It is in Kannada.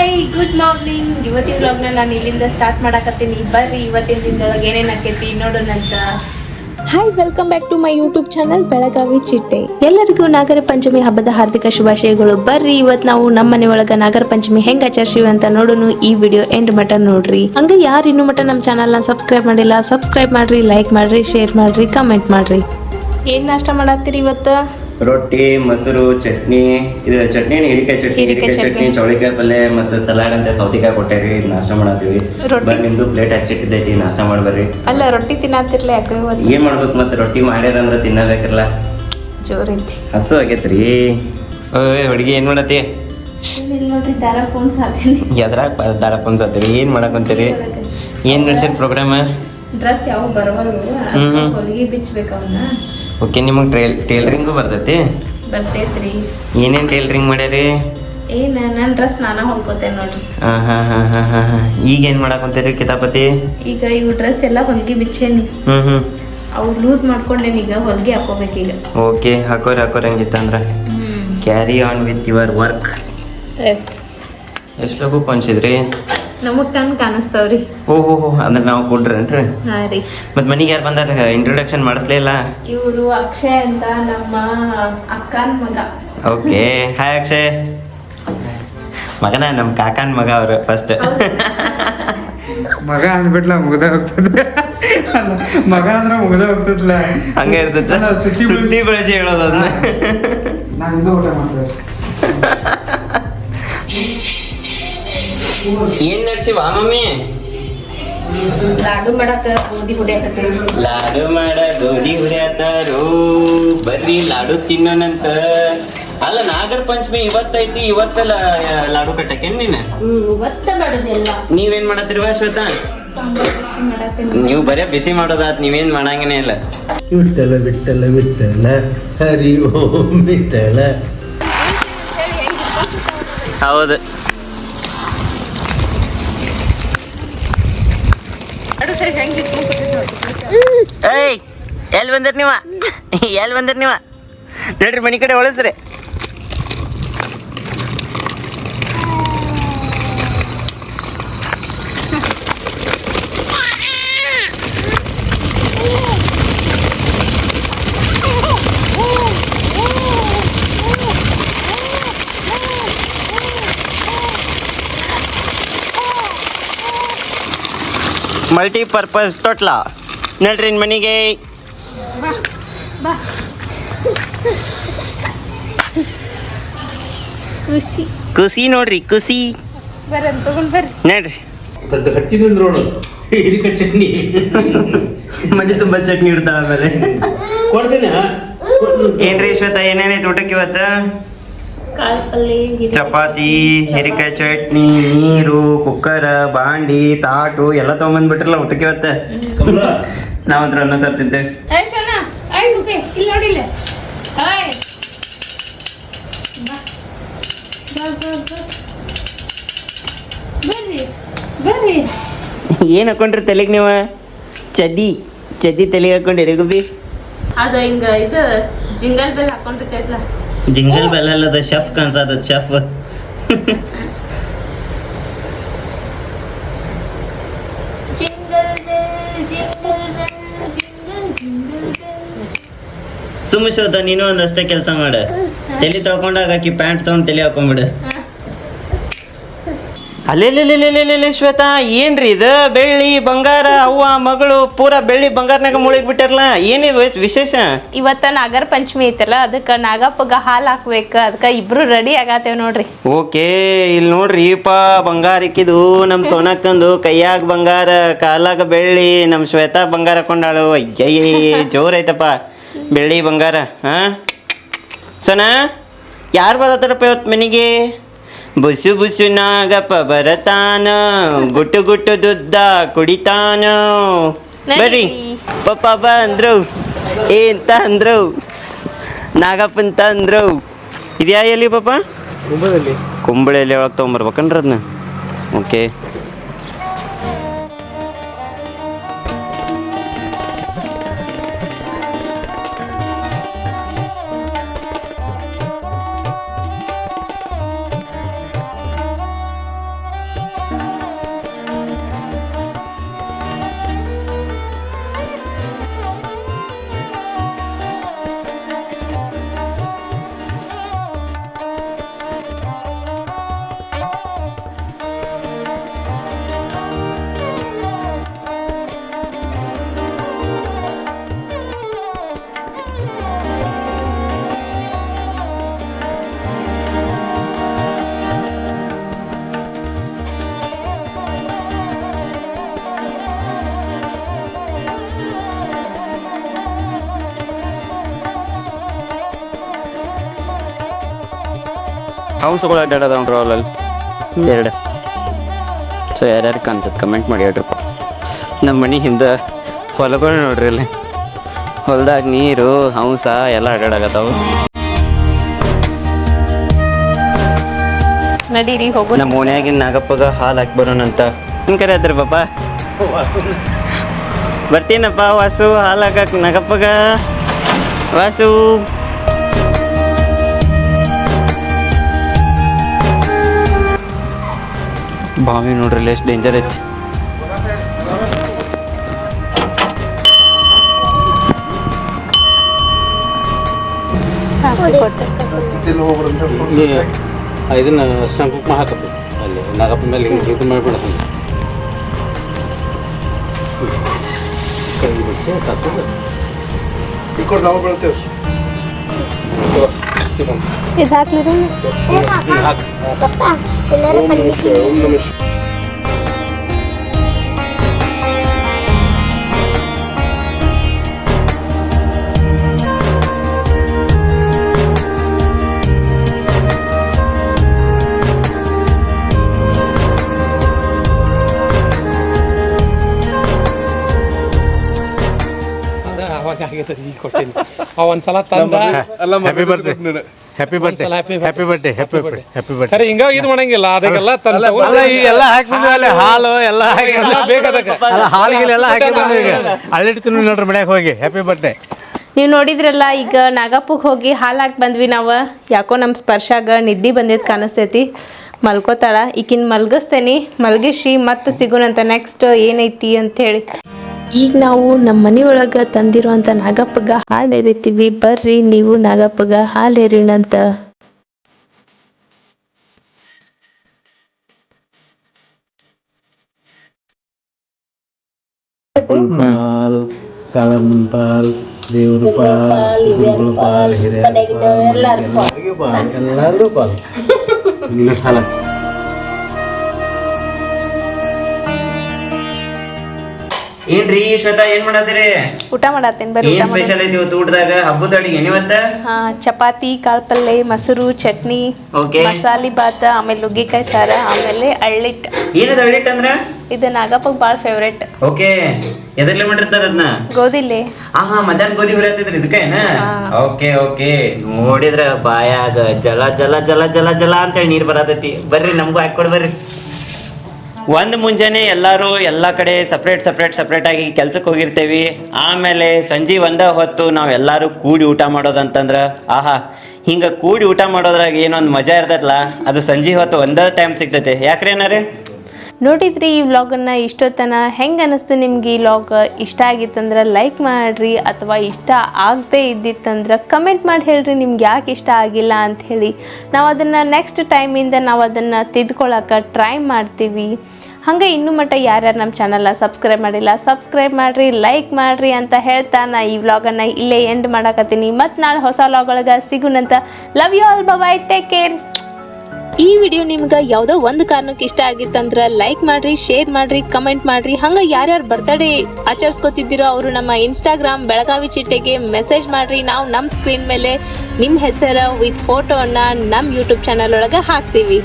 Hi good morning. ಇವತ್ತಿನ ವ್ಲಾಗ್ನ ನಾನು ಇಲ್ಲಿಂದ ಸ್ಟಾರ್ಟ್ ಮಾಡಕತ್ತೀನಿ. ಬರ್ರಿ ಇವತ್ತಿನ ದಿನದೊಳಗೆ ಏನೇನು ಆಕೈತಿ ನೋಡೋಣಂತ. Hi, welcome back to my YouTube channel Belagavi ಚಿಟ್ಟೆ. ಎಲ್ಲರಿಗೂ ನಾಗರ ಪಂಚಮಿ ಹಬ್ಬದ ಹಾರ್ದಿಕ ಶುಭಾಶಯಗಳು. ಬರ್ರಿ ಇವತ್ತು ನಾವು ನಮ್ಮ ಮನೆ ಒಳಗ ನಾಗರ ಪಂಚಮಿ ಹೆಂಗ್ ಆಚರಿಸಿವಿ ಅಂತ ನೋಡೋಣ. ಈ ವಿಡಿಯೋ ಎಂಡ್ ಮಟ ನೋಡ್ರಿ. ಹಂಗ ಯಾರು ಇನ್ನೂ ಮಟ ನಮ್ಮ ಚಾನಲ್ನ ಸಬ್ಸ್ಕ್ರೈಬ್ ಮಾಡಿಲ್ಲ, ಸಬ್ಸ್ಕ್ರೈಬ್ ಮಾಡ್ರಿ, ಲೈಕ್ ಮಾಡ್ರಿ, ಶೇರ್ ಮಾಡ್ರಿ, ಕಮೆಂಟ್ ಮಾಡ್ರಿ. ಏನ್ ನಾಷ್ಟ ಮಾಡತ್ತೀರಿ ಇವತ್ತು? ರೊಟ್ಟಿ, ಮೊಸರು, ಚಟ್ನಿ. ಇದು ಚಟ್ನಿ ಹೀರಿಕಾಯಿ ಚಟ್ನಿ, ಚೌಳಿಕಾಯಿ ಪಲ್ಯ ಮತ್ತೆ ಸಲಾಡ್ ಅಂತ ಸೌತಿಕಾಯಿ ಕೊಟ್ಟೇರಿ. ನಾಷ್ಟ ಮಾಡತ್ತೀವಿ. ಬರ್ರಿ, ನಿಮ್ದು ಪ್ಲೇಟ್ ಹಚ್ಚಿಟ್ಟಿದ್ದೈತಿ, ನಾಷ್ಟ ಮಾಡ್ಬರ್ರಿ. ಅಲ್ಲ, ರೊಟ್ಟಿ ತಿನ್ನತ್ತಿರ್ಲ ಯಾಕೆ? ಏನ್ ಮಾಡ್ಬೇಕು ಮತ್ತೆ, ರೊಟ್ಟಿ ಮಾಡ್ಯಾರ ಅಂದ್ರ ತಿನ್ನಬೇಕಲ್ಲ. ಜೋರೈತಿ, ಹಸು ಆಗೇತ್ರಿ. ಓಯ್ ಹುಡುಗಿ ಏನ್ ಮಾಡತ್ತಿ? ನೋಡ್ರಿ ದಾರ ಫೋನ್ ಸಾಧನೆ. ಎದ್ರಾಗ ದಾರ ಪೊನ್ಸತ್ತೀರಿ? ಏನ್ ಮಾಡಕಂತೀರಿ? ಏನ್ ನಡ್ಸಿರ್ ಪ್ರೋಗ್ರಾಮ್? ಡ್ರೆಸ್ ಯಾವ ಬರವಲ್ಲು, ಹೊಲಿಗೆ ಬಿಚ್ಚಬೇಕು ಅವನ್ನ. ಓಕೆ, ನಿಮಗೆ ಟೇಲರಿಂಗು ಬರ್ತೈತಿ? ಬರ್ತೈತ್ರಿ. ಏನೇನು ಟೇಲರಿಂಗ್ ಮಾಡ್ಯಾರಿ? ನನ್ನ ಡ್ರೆಸ್ ನಾನಾ ಹೊಲ್ಕೋತೇನೆ ನೋಡ್ರಿ. ಈಗ ಏನು ಮಾಡಾಕೊಂತೀರಿ ಕಿತಾಪತಿ? ಈಗ ಇವು ಡ್ರೆಸ್ ಎಲ್ಲ ಹೊಲಿಗೆ ಬಿಚ್ಚೇನಿ. ಅವು ಲೂಸ್ ಮಾಡ್ಕೊಂಡೇನಿ, ಈಗ ಹೊಲಿಗೆ ಹಾಕೋಬೇಕೀಗ. ಓಕೆ, ಹಾಕೋರಿ ಹಂಗಿತ್ತಂದ್ರ. Carry on with your work. Yes. ಎಷ್ಟು ಲಗು ಪಂಚಿದ್ರಿ? ನಮಗ್ ಟನ್ ಕಾಣಿಸ್ತಾವ್ರಿ. ಓಹೋ, ಅಂದ್ರೆ ನಾವು ಕೊಡ್ರೇನ್ರಿ? ಹಾ ರೀ. ಮತ್ ಮನಿಗೆ ಯಾರು ಬಂದಾರ? ಇಂಟ್ರೊಡಕ್ಷನ್ ಮಾಡಿಸ್ಲೇ ಇಲ್ಲ. ಇವರು ಅಕ್ಷಯ್ ಅಂತ ನಮ್ಮ ಅಕ್ಕನ ಮಗ. Okay, hi Akshay. ಮಗನ ನಮ್ಮ ಕಾಕನ್ ಮಗ ಅವ್ರು ಫಸ್ಟ್. ಮಗ ಅಂದ್ಬಿಟ್ಲ ಮುಗ್ದ ಹೋಗ್ತದೆ. ಮಗ ಅಂದ್ರೆ ಮುಗ್ದ ಹೋಗ್ತದಲ್ಲ, ಹಂಗೆ ಇರ್ತೈತೆ. ಸುದ್ದಿ ಬಳಸಿ ಹೇಳೋದು ಅದನ್ನ. ನಾನು ಇದು ಊಟ ಮಾಡ್ತೇವೆ. ಏನ್ ನಡ್ಸಿವ ಮಮ್ಮಿ? ಲಾಡು ಮಾಡಕ ಗೋಧಿ ಹೊಡಿಯಾಕತ್ತೇವಿ. ಲಾಡು ಮಾಡ ಗೋಧಿ ಹುರಿಯತಾರೋ, ಬರ್ರಿ ಲಾಡು ತಿನ್ನೋಣಂತ. ಅಲ್ಲ, ನಾಗರ ಪಂಚಮಿ ಇವತ್ತೈತಿ, ಇವತ್ತಲ್ಲ ಲಾಡು ಕಟ್ಟಕೇನ್ ನೀನ್? ಇವತ್ತ ಮಾಡುದೆಲ್ಲ. ನೀವೇನ್ ಮಾಡತ್ತಿರುವ ಶ್ವೇತಾ? ನೀವು ಬರೇ ಬಿಸಿ ಮಾಡೋದಾತ್, ನೀವೇನ್ ಮಾಡಂಗನೇ ಇಲ್ಲ. ವಿಠಲ ವಿಠಲ ವಿಠಲ ಹರಿ ಓಂ ವಿಠಲ. ಹೌದು. ಏಯ್, ಎಲ್ಲಿ ಬಂದಿರ್ ನೀವ? ನೋಡ್ರಿ, ಮನಿ ಕಡೆ ಒಳಸ್ರಿ. ಮಲ್ಟಿಪರ್ಪಸ್ ತೊಟ್ಲ ನಡ್ರಿ ಮನೆಗೆ. ಖುಷಿ ನೋಡ್ರಿ, ಖುಷಿ. ನಡ್ರಿ, ಹಚ್ಚಿದಿಂದ ನೋಡು. ಹೀರಿಕಾಯಿ ಚಟ್ನಿ, ಮನೆ ತುಂಬಾ ಚಟ್ನಿ ಇಡ್ತಾಳ. ಆಮೇಲೆ ಕೊಡ್ತೀನಿ. ಏನ್ರಿ ಶ್ವೇತಾ, ಏನೇನೈತಿ ಊಟಕ್ಕೆ ಇವತ್ತು? ಚಪಾತಿ, ಹೀರಿಕಾಯಿ ಚಟ್ನಿ, ನೀರು, ಕುಕ್ಕರ್, ಬಾಂಡಿ, ತಾಟು ಎಲ್ಲ ತಗೊಂಬಂದ್ಬಿಟ್ರಲ್ಲ ಊಟಕ್ಕೆ ಇವತ್ತ. ನಾವಂತ್ರ ಅನ್ನ ಸಾರ್ ತಿಂತೇವೆ. ಏನ್ ಹಾಕೊಂಡ್ರಿ ತಲೆಗೆ ನೀವು? ಚಡ್ಡಿ ತಲೆಗೆ ಹಾಕೊಂಡ್ರಿ ಗುಬ್ಬಿ? ಅದ ಹಿಂಗ ಇದು ಜಿಂಗಲ್ ಬೆಲ್ ಹಾಕೊಂಡಿರ್ತೈತ್ಲ. ಜಿಂಗಲ್ ಬೆಲ್ ಅಲ್ಲದ, ಶೆಫ್ ಕಾಣ್ಸದ, ಶೆಫ್. ಸುಮ್ಮ ಶೋಧ, ನೀನು ಒಂದಷ್ಟೇ ಕೆಲಸ ಮಾಡ. ತಲೆ ತೊಳ್ಕೊಂಡಾಗ ಆಕಿ ಪ್ಯಾಂಟ್ ತಗೊಂಡು ತಲೆ ಹಾಕೊಂಡ್ಬಿಡು. ಅಲ್ಲೇ ಶ್ವೇತಾ, ಏನ್ರಿ ಇದು? ಬೆಳ್ಳಿ ಬಂಗಾರ, ಅವ್ವ ಮಗಳು ಪೂರಾ ಬೆಳ್ಳಿ ಬಂಗಾರನಾಗ ಮುಳುಗಿ ಬಿಟ್ಟಾರಲ್ಲ, ಏನಿದು ವಿಶೇಷ? ಇವತ್ತ ನಾಗರ ಪಂಚಮಿ ಐತಲ್ಲ, ಅದಕ್ಕೆ ನಾಗಪ್ಪಗ ಹಾಲು ಹಾಕ್ಬೇಕು. ಅದಕ್ಕೆ ಇಬ್ರು ರೆಡಿ ಆಗತ್ತೇವ್ ನೋಡ್ರಿ. ಓಕೆ, ಇಲ್ಲಿ ನೋಡ್ರಿ ಬಂಗಾರ ಇಕ್ಕಿದು ನಮ್ಮ ಸೋನಕ್ಕಂದು. ಕೈಯಾಗ ಬಂಗಾರ, ಕಾಲಾಗ ಬೆಳ್ಳಿ. ನಮ್ಮ ಶ್ವೇತಾ ಬಂಗಾರ ಕೊಂಡಾಳು. ಅಯ್ಯಯ್ಯ, ಜೋರೈತಪ್ಪ ಬೆಳ್ಳಿ ಬಂಗಾರ. ಸೋನಾ, ಯಾರು ಬರತ್ತಾರಪ್ಪ ಇವತ್ತು ಮನೆಗೆ? ಬುಸು ನಾಗಪ್ಪ ಬರತಾನ, ಗುಟ್ಟು ದುದ್ದ ಕುಡಿತಾನ. ಬರ್ರಿ, ಪಪ್ಪ ಬಂದ್ರು. ಏಂತ ಅಂದ್ರು? ನಾಗಪ್ಪಂತ ಅಂದ್ರು. ಇದ್ಯಾ ಎಲ್ಲಿ ಪಾಪ? ಕುಂಬಳೆಯಲ್ಲಿ ಒಳಗೆ ತೊಗೊಂಬರ್ಬೇಕನ್ರಿ ಅದನ್ನ. ಓಕೆ, ಹೌಸ್ಗಳು ಅಡ್ಡಾಡೋದು ನೋಡ್ರಿ ಅವಲ್ಲಿ 2. ಸೊ ಯಾರ್ಯಾರು ಕಾಣಿಸುತ್ತೆ ಕಮೆಂಟ್ ಮಾಡಿ ಹೇಳ್ರಿಪ್ಪ. ನಮ್ಮ ಮನೆ ಹಿಂದೆ ಹೊಲಗಳು ನೋಡ್ರಿ ಅಲ್ಲಿ, ಹೊಲ್ದಾಗ ನೀರು ಹಂಸ ಎಲ್ಲ ಅಡ್ಡಾಡಕತ್ತಾವು. ನಡೀರಿ ಹೋಗು. ನಮ್ಮ ಓಣ್ಯಾಗಿನ ನಾಗಪ್ಪಗ ಹಾಲು ಹಾಕಿ ಬರೋಣಂತ ಕರೆ ಅದ್ರಿ ಪಾಪ. ಬರ್ತೀನಪ್ಪ ವಾಸು, ಹಾಲು ಹಾಕಕ್ ನಾಗಪ್ಪಗ. ವಾಸು ಬಾವಿ ನೋಡ್ರಿ ಎಷ್ಟು ಡೇಂಜರ್ ಐತಿ. ಇದನ್ನ ಅರ್ಶಿನ ಕುಂಕುಮ ಹಾಕತ್ತು ಅಲ್ಲಿ ನಾಗಪ್ಪ ಮೇಲೆ ಹಿಂಗೆ ಇದು ಮಾಡಿಬಿಡ ಕೈ ಬಿಡಿಸಿ ಹಾಕೋದು. ಇದು ಹಾಕ್ಲಿರಿ. ಒಂದ್ಸಲ ತಂದ happy birthday happy birthday happy birthday happy birthday happy birthday. ಖರೆ ಹಿಂಗ ಇದು ಮಾಡಂಗಿಲ್ಲ, ಅದಕ್ಕೆಲ್ಲ ತಂದ ಎಲ್ಲ ಹಾಕಿ ಬಂದ್ವಿ ಹಾಲು ಎಲ್ಲ ಹಾಕಿ ಬೇಕದಕ್ಕೆ ಹಾಲಿಗೆಲ್ಲ ಹಾಕಿ ಬಂದ್ವಿ. ಈಗ ಅಳ್ಳಿಡ್ತೀನಿ ನೋಡ್ರಿ ಮನ್ಯಾಗ ಹೋಗಿ ಹ್ಯಾಪಿ ಬರ್ಡೇ. ನೀವು ನೋಡಿದ್ರಲ್ಲ, ಈಗ ನಾಗಪ್ಪಗೆ ಹೋಗಿ ಹಾಲು ಹಾಕಿ ಬಂದ್ವಿ ನಾವು. ಯಾಕೋ ನಮ್ಮ ಸ್ಪರ್ಶಾಗ ನಿದ್ದೆ ಬಂದಿದ್ದು ಕಾಣಿಸ್ತೈತಿ. ಮಲ್ಕೋತಾಳ. ಈಕಿನ ಮಲ್ಗಿಸ್ತೇನೆ, ಮಲ್ಗಿಸಿ ಮತ್ತೆ ಸಿಗೋಣಂತ ನೆಕ್ಸ್ಟ್ ಏನೈತಿ ಅಂಥೇಳಿ. ಈಗ ನಾವು ನಮ್ಮ ಮನೆಯೊಳಗೆ ತಂದಿರುವಂಥ ನಾಗಪ್ಪಗ ಹಾಲು ಎರಿತೀವಿ. ಬರ್ರಿ ನೀವು ನಾಗಪ್ಪಗ ಹಾಲು ಎರಿಣಂತ. ಪಾಲ್ ಕಾಳಮ್ಮನ ಪಾಲ್ ದೇವ್ರ ಪಾಲ್ ಗುರುಗಳ ಪಾಲ್ ಹಿರಿಯರ ಪಾಲ್ ಎಲ್ಲಾರ್ದು ಪಾಲ್. ನಿನ್ನ ಸಾಲ ಏನ್ರಿ ಶ್ವೇತಾ, ಏನ್ ಮಾಡತ್ತೀರಿ? ಊಟ ಮಾಡತ್ತೇನೆ ಬರ್ರಿ. ಏನ್ ಸ್ಪೆಷಲ್ ಐತಿ ಇವತ್ತು ಊಟದಾಗ? ಹಬ್ಬದ ಅಡಿಗೆ ಏನಿವತ್ತ? ಚಪಾತಿ, ಕಾಳು ಪಲ್ಲೆ, ಮೊಸರು, ಚಟ್ನಿ, ಓಕೆ, ಮಸಾಲೆ ಭಾತ, ಆಮೇಲೆ ನುಗ್ಗಿಕಾಯಿ ಸಾರ, ಆಮೇಲೆ ಅಳ್ಳಿಟ್. ಏನದ ಅಳ್ಳಿಟ್ ಅಂದ್ರ? ಇದು ನಾಗಪ್ಪಗೆ ಭಾಳ ಫೇವ್ರೇಟ್. ಓಕೆ, ಎದರ್ಲೆ ಮಾಡಿರ್ತಾರ ಅದನ್ನ? ಗೋಧಿಲೆ. ಮಧ್ಯಾಹ್ನ ಗೋಧಿ ಹುರಿಯತ್ತಿದ್ರಿ ಇದಕ್ಕೇನ? Okay okay. ನೋಡಿದ್ರ ಬಾಯಾಗ ಜಲ ಜಲ ಜಲ ಜಲ ಜಲ ಅಂತೇಳಿ ನೀರ್ ಬರತೈತಿ. ಬರ್ರಿ ನಮಗೂ ಹಾಕೊಡ್ ಬರ್ರಿ. ಒಂದು ಮುಂಜಾನೆ ಎಲ್ಲರೂ ಎಲ್ಲ ಕಡೆ ಸಪ್ರೇಟ್ ಆಗಿ ಕೆಲ್ಸಕ್ಕೆ ಹೋಗಿರ್ತೇವಿ. ಆಮೇಲೆ ಸಂಜೆ ಒಂದ ಹೊತ್ತು ನಾವು ಎಲ್ಲರೂ ಕೂಡಿ ಊಟ ಮಾಡೋದಂತಂದ್ರೆ ಹಿಂಗೆ ಕೂಡಿ ಊಟ ಮಾಡೋದ್ರಾಗ ಏನೊಂದು ಮಜಾ ಇರ್ತೈತಲ್ಲ, ಅದು ಸಂಜೆ ಹೊತ್ತು ಒಂದೇ ಟೈಮ್ ಸಿಗ್ತೈತೆ. ಯಾಕ್ರಿ ಏನಾರೇ? ನೋಡಿದ್ರಿ ಈ ವ್ಲಾಗನ್ನು ಇಷ್ಟೊತ್ತನ. ಹೆಂಗೆ ಅನ್ನಿಸ್ತು ನಿಮ್ಗೆ ಈ ವ್ಲಾಗ್? ಇಷ್ಟ ಆಗಿತ್ತಂದ್ರೆ ಲೈಕ್ ಮಾಡಿರಿ, ಅಥವಾ ಇಷ್ಟ ಆಗದೆ ಇದ್ದಿತ್ತಂದ್ರೆ ಕಮೆಂಟ್ ಮಾಡಿ ಹೇಳ್ರಿ ನಿಮ್ಗೆ ಯಾಕೆ ಇಷ್ಟ ಆಗಿಲ್ಲ ಅಂಥೇಳಿ. ನಾವು ಅದನ್ನು ನೆಕ್ಸ್ಟ್ ಟೈಮಿಂದ ನಾವು ಅದನ್ನು ತಿದ್ಕೊಳ್ಳೋಕೆ ಟ್ರೈ ಮಾಡ್ತೀವಿ. ಹಾಗೆ ಇನ್ನೂ ಮಟ್ಟ ಯಾರ್ಯಾರು ನಮ್ಮ ಚಾನಲ್ನ ಸಬ್ಸ್ಕ್ರೈಬ್ ಮಾಡಿಲ್ಲ, ಸಬ್ಸ್ಕ್ರೈಬ್ ಮಾಡಿರಿ, ಲೈಕ್ ಮಾಡಿರಿ ಅಂತ ಹೇಳ್ತಾ ನಾ ಈ ವ್ಲಾಗನ್ನು ಇಲ್ಲೇ ಎಂಡ್ ಮಾಡಕತ್ತೀನಿ. ಮತ್ತು ನಾಳೆ ಹೊಸ ವ್ಲಾಗೊಳಗೆ ಸಿಗುನಂತ. Love you all, bye, take care. ಈ ವಿಡಿಯೋ ನಿಮ್ಗೆ ಯಾವುದೋ ಒಂದು ಕಾರಣಕ್ಕೆ ಇಷ್ಟ ಆಗಿತ್ತಂದ್ರೆ ಲೈಕ್ ಮಾಡ್ರಿ, ಶೇರ್ ಮಾಡ್ರಿ, ಕಮೆಂಟ್ ಮಾಡ್ರಿ. ಹಂಗೆ ಯಾರ್ಯಾರು ಬರ್ತಡೇ ಆಚರಿಸ್ಕೊತಿದ್ದೀರೋ ಅವರು ನಮ್ಮ ಇನ್ಸ್ಟಾಗ್ರಾಮ್ ಬೆಳಗಾವಿ ಚಿಟ್ಟೆಗೆ ಮೆಸೇಜ್ ಮಾಡ್ರಿ. ನಾವು ನಮ್ಮ ಸ್ಕ್ರೀನ್ ಮೇಲೆ ನಿಮ್ಮ ಹೆಸರು ವಿತ್ ಫೋಟೋನ ನಮ್ಮ ಯೂಟ್ಯೂಬ್ ಚಾನಲ್ ಒಳಗೆ ಹಾಕ್ತೀವಿ.